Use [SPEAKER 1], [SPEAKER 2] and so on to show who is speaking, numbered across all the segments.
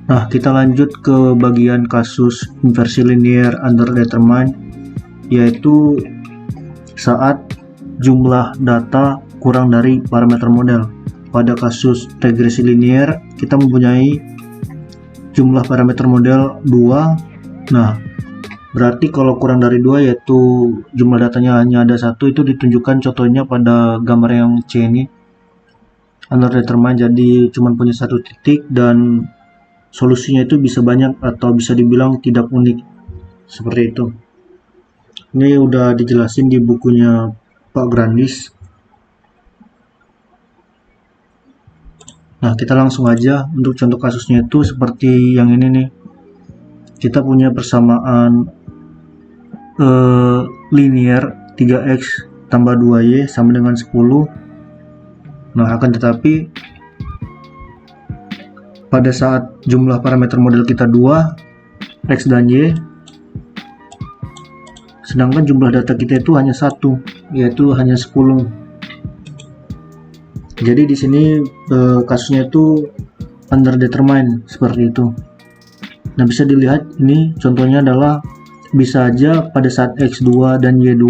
[SPEAKER 1] Nah, kita lanjut ke bagian kasus inversi linear underdetermined, yaitu saat jumlah data kurang dari parameter model. Pada kasus regresi linear, kita mempunyai jumlah parameter model 2. Nah, berarti kalau kurang dari 2, yaitu jumlah datanya hanya ada 1, itu ditunjukkan contohnya pada gambar yang C ini, underdetermined, jadi cuma punya 1 titik dan solusinya itu bisa banyak atau bisa dibilang tidak unik, seperti itu. Ini udah dijelasin di bukunya Pak Grandis. Nah, kita langsung aja untuk contoh kasusnya itu seperti yang ini nih. Kita punya persamaan linear 3x tambah 2y sama dengan 10. Nah, akan tetapi pada saat jumlah parameter model kita 2, x dan y, sedangkan jumlah data kita itu hanya 1, yaitu hanya 10. Jadi di sini kasusnya itu underdetermined, seperti itu. Nah, bisa dilihat ini contohnya adalah bisa aja pada saat x2 dan y2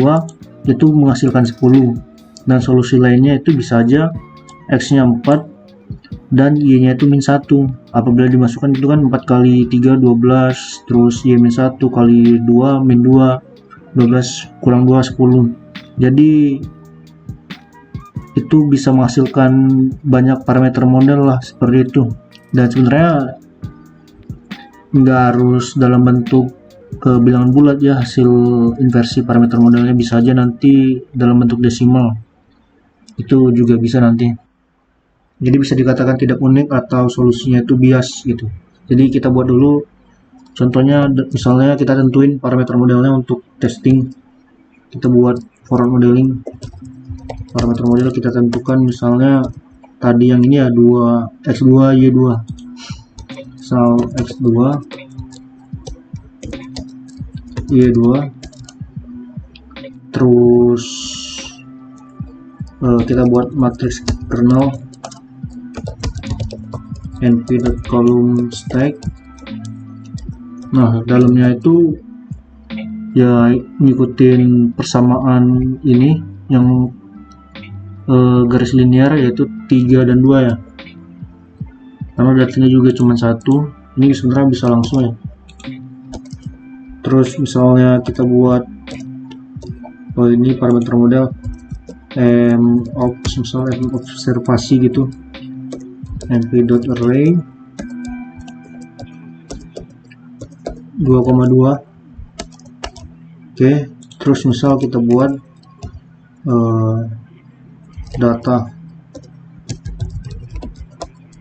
[SPEAKER 1] itu menghasilkan 10, dan solusi lainnya itu bisa aja x-nya 4 dan y-nya itu min 1. Apabila dimasukkan itu kan 4 kali 3 12, terus y min 1 kali 2 min 2, 12 kurang 2 10. Jadi itu bisa menghasilkan banyak parameter model lah, seperti itu. Dan sebenarnya nggak harus dalam bentuk bilangan bulat ya, hasil inversi parameter modelnya bisa aja nanti dalam bentuk desimal, itu juga bisa nanti. Jadi bisa dikatakan tidak unik atau solusinya itu bias gitu. Jadi kita buat dulu contohnya, misalnya kita tentuin parameter modelnya untuk testing. Kita buat forward modeling. Parameter model kita tentukan misalnya tadi yang ini ya, 2 x2 y2. So x2 y2, terus kita buat matriks kernel np.column stack. Nah, dalamnya itu ya ngikutin persamaan ini yang garis linear, yaitu 3 dan 2 ya, karena datanya juga cuma 1. Ini sebenarnya bisa langsung ya. Terus misalnya kita buat ini parameter model misalnya observasi gitu, np.array 2,2. Oke, terus misal kita buat data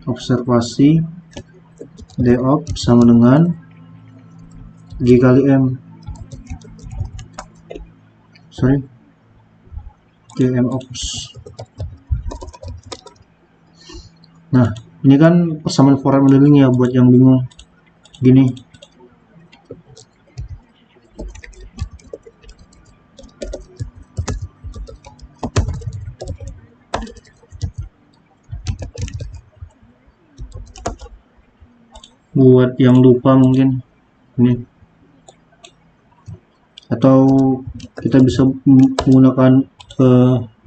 [SPEAKER 1] observasi dop sama dengan g kali m, gm ops. Nah, ini kan persamaan forward modeling ya, buat yang bingung gini. Buat yang lupa mungkin ini, atau kita bisa menggunakan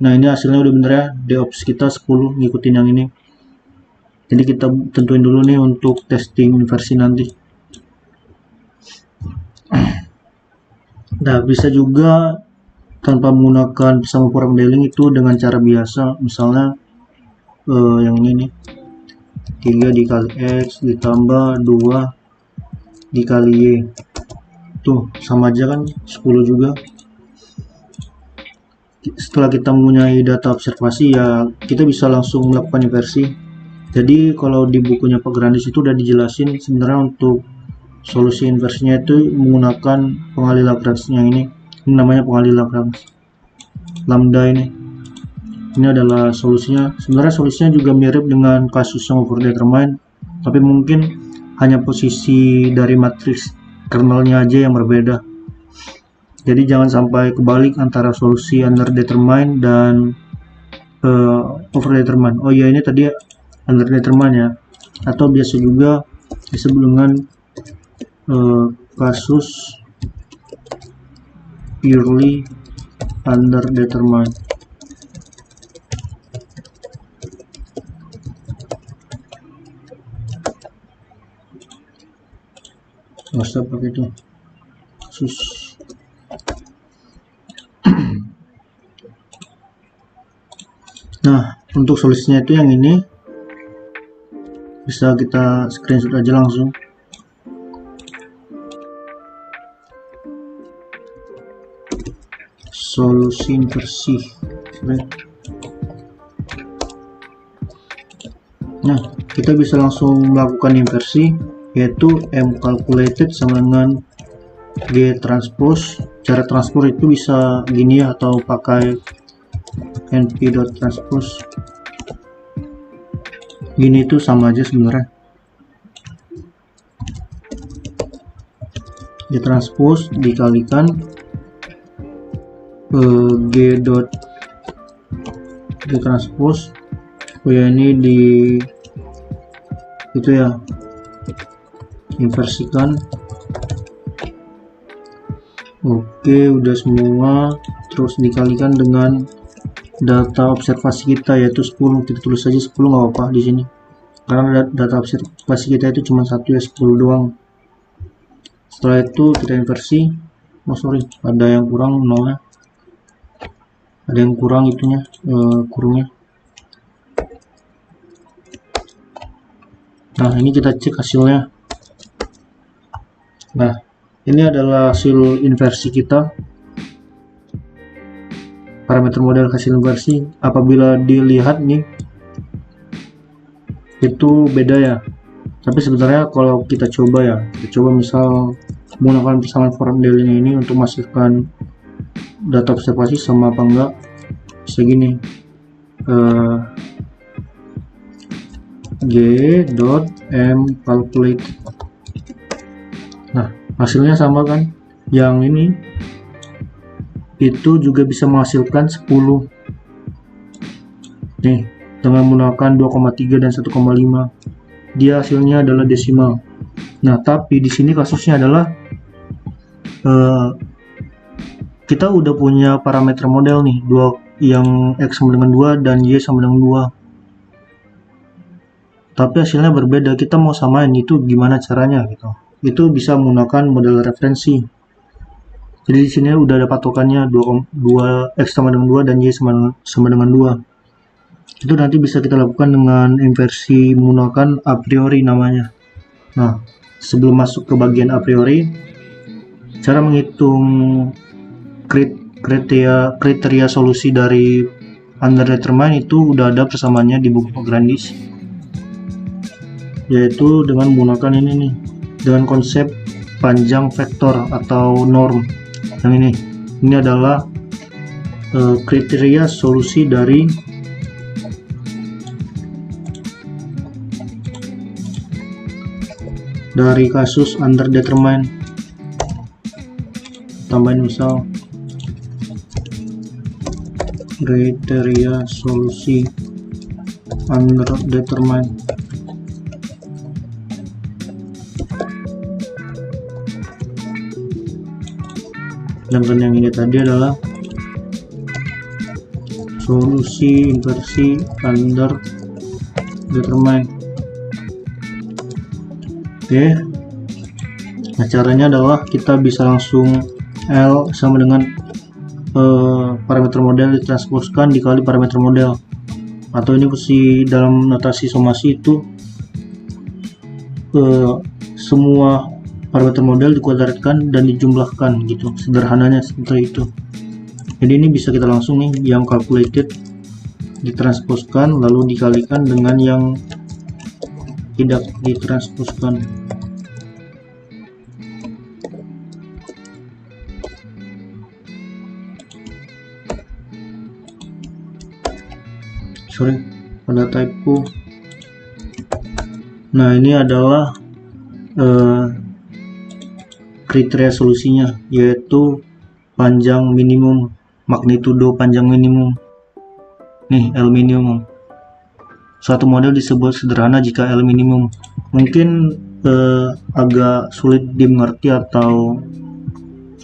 [SPEAKER 1] nah ini hasilnya udah bener ya, dops kita 10 ngikutin yang ini. Jadi kita tentuin dulu nih untuk testing inversi nanti. Nah, bisa juga tanpa menggunakan persamaan forward modeling itu dengan cara biasa, misalnya yang ini nih, 3 dikali x ditambah 2 dikali y, tuh sama aja kan 10 juga. Setelah kita mempunyai data observasi ya, kita bisa langsung melakukan inversi. Jadi kalau di bukunya Pak Grandis itu udah dijelasin sebenarnya untuk solusi inversinya itu menggunakan pengalih Lagrange yang ini namanya pengalih Lagrange lambda ini. Ini adalah solusinya. Sebenarnya solusinya juga mirip dengan kasus yang overdetermined, tapi mungkin hanya posisi dari matriks kernelnya aja yang berbeda. Jadi jangan sampai kebalik antara solusi underdetermined dan overdetermined. Oh iya, ini tadi underdetermined ya, atau biasa juga disebut dengan kasus purely underdetermined. Nggak usah pakai itu kasus. Nah, untuk solusinya itu yang ini bisa kita screenshot aja langsung. Solusi inversi. Nah, kita bisa langsung melakukan inversi, yaitu M calculated sama dengan G transpose. Cara transpose itu bisa gini ya, atau pakai np.transpose. Gini itu sama aja sebenarnya. G transpose dikalikan G transpose, ya ini di itu ya, inversikan. Oke, udah semua. Terus dikalikan dengan data observasi kita, yaitu 10. Kita tulis saja 10, nggak apa-apa di sini, karena data observasi kita itu cuma 1 ya, 10 doang. Setelah itu kita inversi. Ada yang kurang nolnya, ada yang kurang itunya, kurungnya. Nah, ini kita cek hasilnya. Nah, ini adalah hasil inversi kita, parameter model hasil inversi. Apabila dilihat nih, itu beda ya, tapi sebenarnya kalau kita coba misal menggunakan persamaan formulir ini untuk menghasilkan data observasi sama apa enggak, bisa gini, g.m calculate. Nah, hasilnya sama kan, yang ini itu juga bisa menghasilkan 10 nih dengan menggunakan 2,3 dan 1,5. dia hasilnya adalah desimal. Nah, tapi di sini kasusnya adalah kita udah punya parameter model nih, yang X sama dengan 2 dan Y sama dengan 2. Tapi hasilnya berbeda. Kita mau samain itu gimana caranya gitu. Itu bisa menggunakan model referensi. Jadi di sini udah ada patokannya 2 X sama dengan 2 dan Y sama dengan 2. Itu nanti bisa kita lakukan dengan inversi menggunakan a priori namanya. Nah, sebelum masuk ke bagian a priori, cara menghitung kriteria solusi dari underdetermined itu udah ada persamaannya di buku Grandis, yaitu dengan menggunakan ini nih, dengan konsep panjang vektor atau norm. Yang ini adalah kriteria solusi dari kasus underdetermined. Tambahin misal kriteria solusi underdetermined. Sedangkan yang ini tadi adalah solusi inversi underdetermined. Oke, nah caranya adalah kita bisa langsung L sama dengan parameter model ditransposkan dikali parameter model, atau ini posisi dalam notasi somasi itu semua parameter model dikuadratkan dan dijumlahkan gitu, sederhananya seperti itu. Jadi ini bisa kita langsung nih, yang calculated ditransposkan lalu dikalikan dengan yang tidak ditransposkan. Sorry, ada typo. Nah, ini adalah kriteria solusinya, yaitu panjang minimum, magnitudo panjang minimum. Nih, L minimum. Suatu model disebut sederhana jika L minimum. Mungkin agak sulit dimengerti atau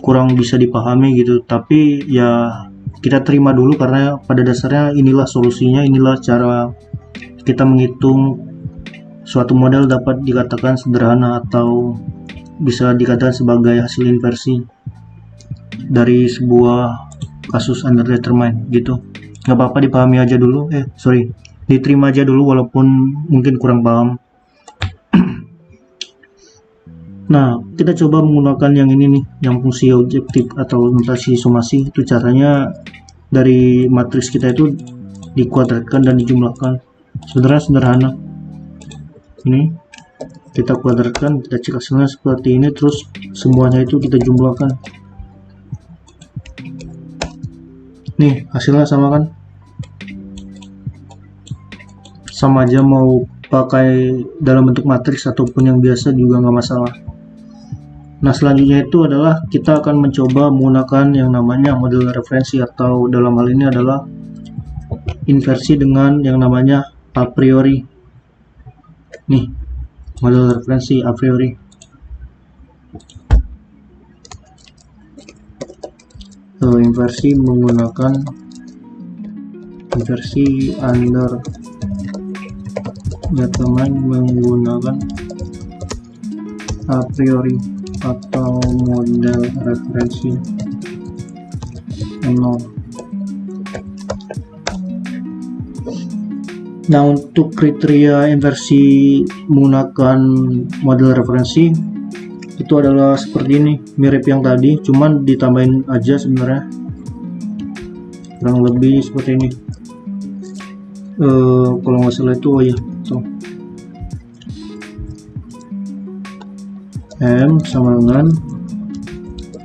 [SPEAKER 1] kurang bisa dipahami gitu, tapi ya kita terima dulu karena pada dasarnya inilah solusinya, inilah cara kita menghitung suatu model dapat dikatakan sederhana atau bisa dikatakan sebagai hasil inversi dari sebuah kasus underdetermined gitu. Nggak apa-apa dipahami aja dulu, diterima aja dulu walaupun mungkin kurang paham. Nah, kita coba menggunakan yang ini nih, yang fungsi objektif atau notasi somasi. Itu caranya dari matriks kita itu dikuadratkan dan dijumlahkan. Sebenarnya sederhana. Ini kita kuadratkan, kita cek hasilnya seperti ini, terus semuanya itu kita jumlahkan. Nih, hasilnya sama kan? Sama aja mau pakai dalam bentuk matriks ataupun yang biasa juga nggak masalah. Nah, selanjutnya itu adalah kita akan mencoba menggunakan yang namanya model referensi, atau dalam hal ini adalah inversi dengan yang namanya a priori. Nih, model referensi a priori. Inversi menggunakan inversi underdetermined menggunakan a priori atau model referensi 0. Nah, untuk kriteria inversi menggunakan model referensi itu adalah seperti ini, mirip yang tadi, cuman ditambahin aja sebenarnya, kurang lebih seperti ini. Kalau nggak salah itu tuh. M sama dengan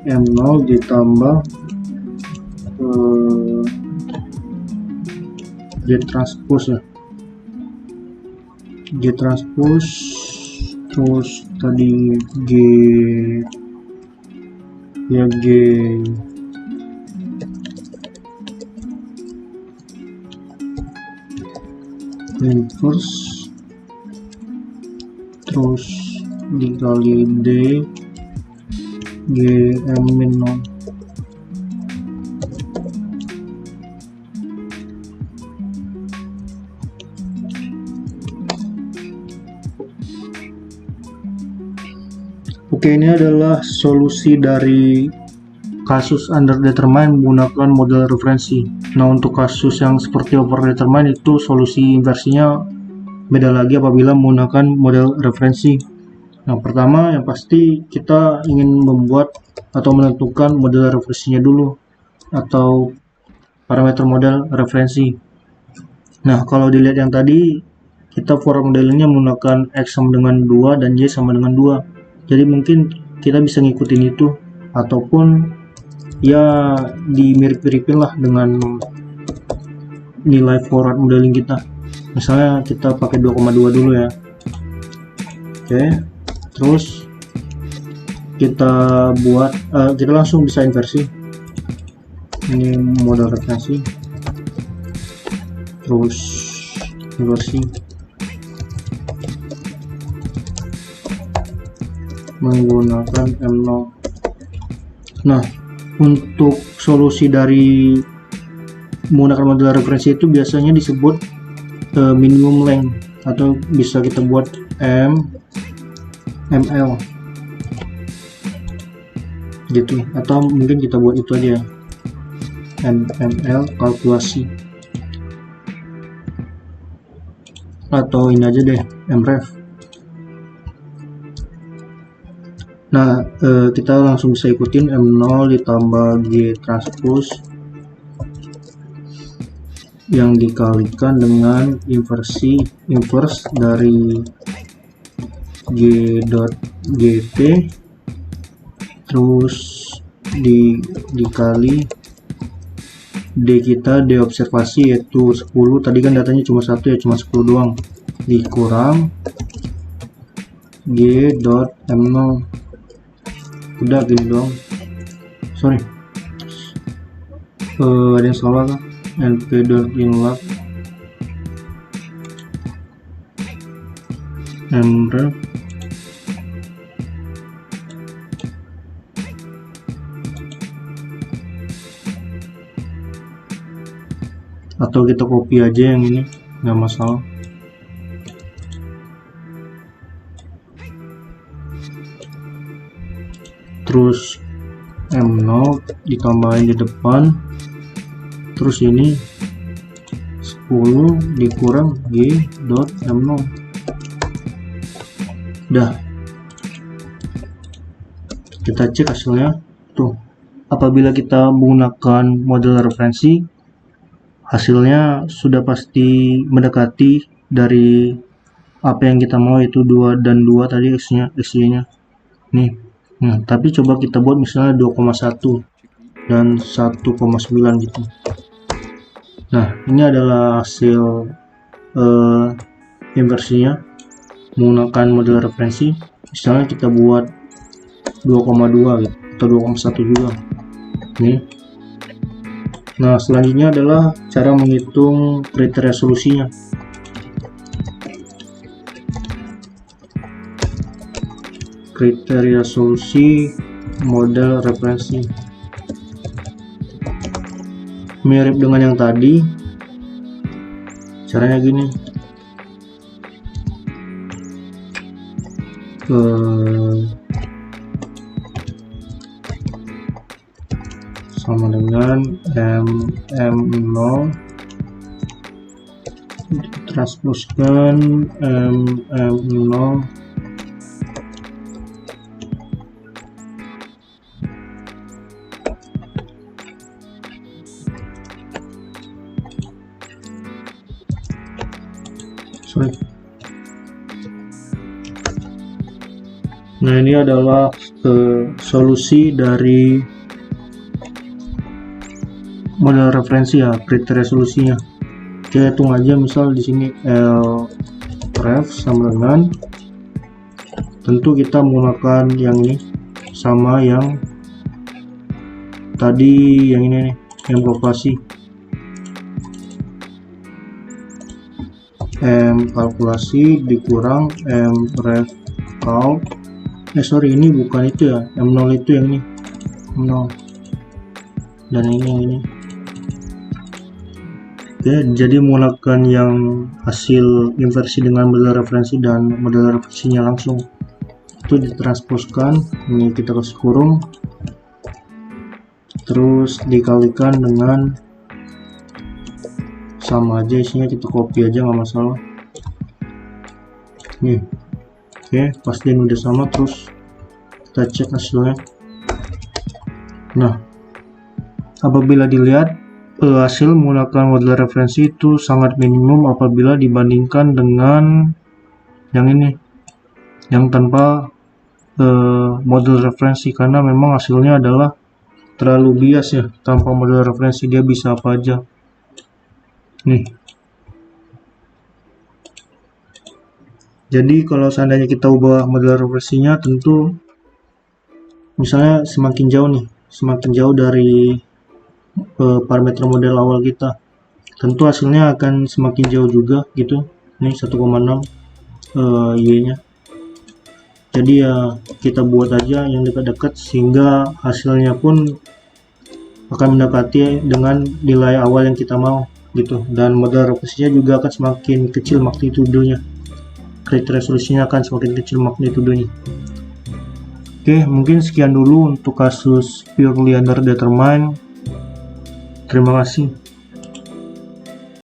[SPEAKER 1] M0 ditambah G transpose ya, G transpose, terus tadi G inverse, terus dikali D GM min 0. Oke, ini adalah solusi dari kasus underdetermined menggunakan model referensi. Nah, untuk kasus yang seperti overdetermined itu solusi inversinya beda lagi apabila menggunakan model referensi. Nah, pertama yang pasti kita ingin membuat atau menentukan model referensinya dulu atau parameter model referensi. Nah, kalau dilihat yang tadi kita for modelingnya menggunakan X sama dengan 2 dan Y sama dengan 2. Jadi mungkin kita bisa ngikutin itu ataupun ya dimirip-miripin lah dengan nilai forward modeling kita. Misalnya kita pakai 2,2 dulu ya. Oke. Terus kita buat kita langsung bisa inversi. Ini model referensi. Terus inversi menggunakan M0. Nah, untuk solusi dari menggunakan model referensi itu biasanya disebut minimum length, atau bisa kita buat ML gitu, atau mungkin kita buat itu aja ML kalkulasi, atau ini aja deh mref. Nah, kita langsung bisa ikutin M0 ditambah G transpose yang dikalikan dengan inverse dari G.gt terus dikali D kita, D observasi yaitu 10, tadi kan datanya cuma 1 ya, cuma 10 doang, dikurang G.M0. Udah gini doang, sorry, ada yang salah kan, np.inlog mref atau kita copy aja yang ini, nggak masalah. Terus M0 ditambahin di depan, terus ini 10 dikurang G.M0. Dah, kita cek hasilnya tuh. Apabila kita menggunakan model referensi, hasilnya sudah pasti mendekati dari apa yang kita mau, itu 2 dan 2 tadi x-nya nih. Nah, tapi coba kita buat misalnya 2,1 dan 1,9 gitu. Nah, ini adalah hasil inversinya menggunakan model referensi. Misalnya kita buat 2,2 gitu, atau 2,1 juga nih. Nah, selanjutnya adalah cara menghitung kriteria solusinya. Kriteria solusi model referensi mirip dengan yang tadi, caranya gini. Sama dengan M0 transposkan M0 Nah, ini adalah solusi dari model referensi ya, kriteria solusinya. Kita hitung aja, misal di sini L sama dengan, tentu kita menggunakan yang ini sama yang tadi, yang ini nih, yang kalkulasi. M kalkulasi dikurang M ref calc. Sorry, ini bukan itu ya, M0 itu yang ini, M0 dan ini yang ini. Oke, jadi menggunakan yang hasil inversi dengan model referensi dan model referensinya langsung itu ditransposkan. Ini kita kasih kurung, terus dikalikan dengan sama aja isinya, kita copy aja nggak masalah nih. Oke, pasti udah sama, terus kita cek hasilnya. Nah, apabila dilihat hasil menggunakan model referensi itu sangat minimum apabila dibandingkan dengan yang ini, yang tanpa model referensi, karena memang hasilnya adalah terlalu bias ya. Tanpa model referensi dia bisa apa aja nih. Jadi kalau seandainya kita ubah model referensinya, tentu misalnya semakin jauh nih, semakin jauh dari parameter model awal kita, tentu hasilnya akan semakin jauh juga gitu. Ini 1,6 y nya. Jadi ya kita buat aja yang dekat-dekat sehingga hasilnya pun akan mendekati dengan nilai awal yang kita mau gitu, dan model referensinya juga akan semakin kecil magnitudenya, kriteria solusinya akan semakin kecil magnitudenya. Oke, mungkin sekian dulu untuk kasus purely underdetermined. Terima kasih.